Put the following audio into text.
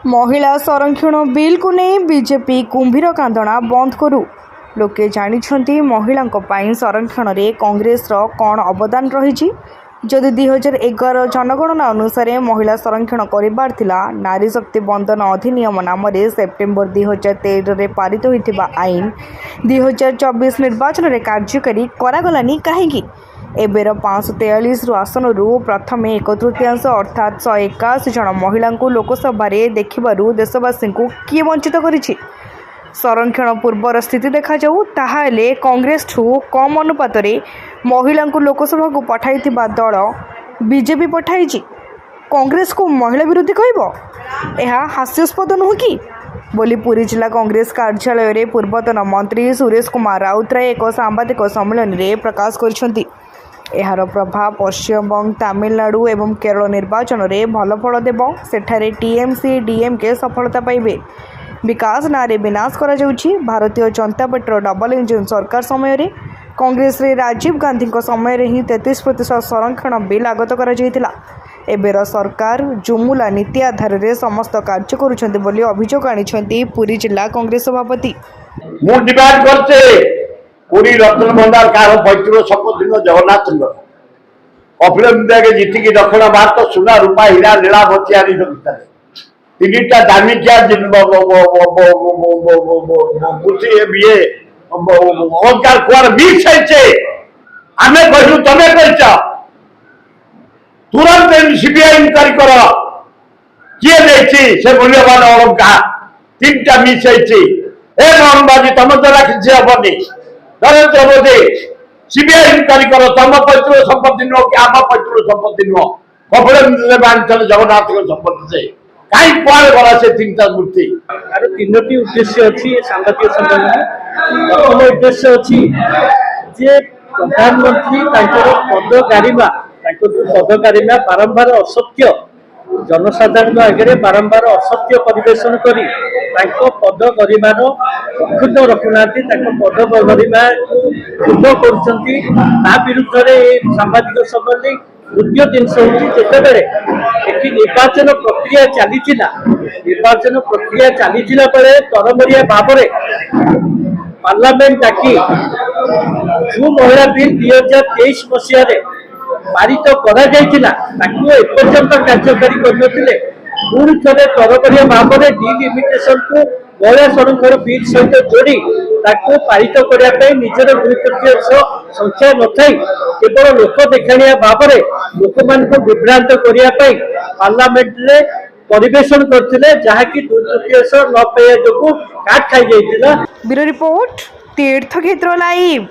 महिला संरक्षण बिल को नहीं बीजेपी कुंभीर कांदना बंद करू। लोके जानिछंती महिलांक पई संरक्षण रे कांग्रेस रो कौन अवदान रही। जदि 2011 जनगणना अनुसार महिला संरक्षण करिबार थिला, नारी शक्ति बंधन अधिनियम नाम सेप्टेम्बर 2013 रे पारित होइथिबा आईन 2024 निर्वाचन रे कार्यकारी करागलानी काहेकि एबेर 543 आसन प्रथम 1/3 अर्थात 181 जन महिला लोकसभा देखिबारु देशवासी को किए वंचित करिछि। संरक्षण पूर्वर स्थिति देखा जाऊ ताहाले कांग्रेस ठू कम अनुपात महिला लोकसभा को पठाई दल बीजेपी पठाई कांग्रेस को महिला विरोधी कहब यह हास्यास्पद नुह कि बोली पुरी जिला कांग्रेस कार्यालय रे पूर्वतन मंत्री सुरेश कुमार राउतराय एक सांबादिक सम्मेलन में प्रकाश कर यार प्रभाव पश्चिमबंग तमिलनाडु एवं केरल निर्वाचन में भल फल देव। सेठारे टीएमसी डीएमके सफलता पाइबे। विकास नारे विनाश करा जाउछि। Bharatiya Janata party double engine सरकार समय रे कांग्रेस रे राजीव गांधी समय रे ही 33% संरक्षण बिल आगत करा जायतिला। एबेर सरकार जुमुला नीति आधार रे समस्त कार्य करुछन्ति बोली अभियोग आनिछन्ति पुरी जिला कांग्रेस सभापति। मु डिमांड करते पुरी रत्न भंडार कार पैतृ संपत्ति जगन्नाथ कपिल मुंडा के जीतिकी दक्षिण भारत सुना रूपा हीरा नीला मोतियारी तीनटा दामिकिया अलंकार कुआर मिक्स है आमे कहलु तमे कहछ तुरंत सीबीआई इंक्वायरी कर किए देछि से मूल्यवान अलंकार तीनटा मिक्स है ए मोहनबाजी तुम द्वारा किसी हेनी नरेंद्र मोदी सीबीआई इंक्वायरी कर तुम पैतृ संपत्ति नुह कि आम पैतृ संपत्ति नुह कपिल बांधल जगन्नाथ संपत्ति से कहीं कुआड़े गला से तीनटा मूर्ति आरो तीनोटी उद्देश्य अछि सांबादिक सम्मेलन। प्रथम उद्देश्य अछि जे प्रधानमंत्री तांकर पद गारिमा बारंबार असत्य जनसाधारण आगे बारंबार असत्य परिवेशन करी पद गरिमार अक्षुण्ण रखुना पद गरिमा क्षुण्ण कर विरुद्ध में सांबादिक सम्मेलन द्वितीय जिनस होते निर्वाचन प्रक्रिया चली तरमरिया भाव पार्लियामेंट डाकी जो महिला बिल 2023 मसीह पारित एपर्यंत कार्यकारी करते पुणी थे तरमरिया भाव डिलिमिटेशन को महिला संरक्षण बिल सहित जोड़ी पारित करने निजर गुरुत्व संख्या न थी केवल लोक देखाणिया भाव लोक मान विभ्रांत करने पार्लियामेंट रे परिवेशन करथिले जहाँकि 2/3 न पाइबा जो काट खाई जाइतिला। ब्यूरो रिपोर्ट तीर्थक्षेत्र लाइव।